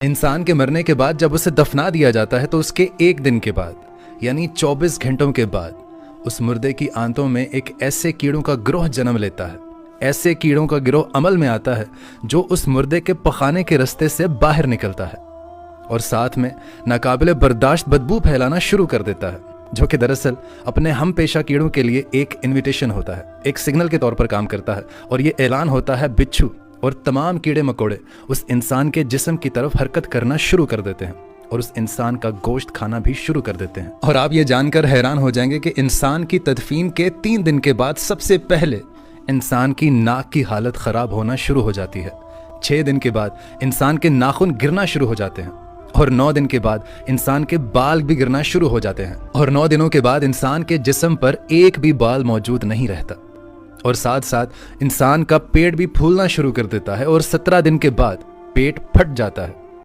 इंसान के मरने के बाद जब उसे दफना दिया जाता है तो उसके एक दिन के बाद यानी 24 घंटों के बाद उस मुर्दे की आंतों में एक ऐसे कीड़ों का गिरोह जन्म लेता है। ऐसे कीड़ों का गिरोह अमल में आता है जो उस मुर्दे के पखाने के रास्ते से बाहर निकलता है और साथ में नाकाबिले बर्दाश्त बदबू फैलाना शुरू कर देता है, जो कि दरअसल अपने हम पेशा कीड़ों के लिए एक इन्विटेशन होता है, एक सिग्नल के तौर पर काम करता है। और ये ऐलान होता है बिच्छू और तमाम कीड़े मकोड़े उस इंसान के जिस्म की तरफ हरकत करना शुरू कर देते हैं और उस इंसान का गोश्त खाना भी शुरू कर देते हैं। और आप ये जानकर हैरान हो जाएंगे कि इंसान की तदफीन के 3 दिन के बाद सबसे पहले इंसान की नाक की हालत खराब होना शुरू हो जाती है। 6 दिन के बाद इंसान के नाखून गिरना शुरू हो जाते हैं और 9 दिन के बाद इंसान के बाल भी गिरना शुरू हो जाते हैं और 9 दिनों के बाद इंसान के जिस्म पर एक भी बाल मौजूद नहीं रहता और साथ साथ इंसान का पेट भी फूलना शुरू कर देता है और 17 दिन के बाद पेट फट जाता है।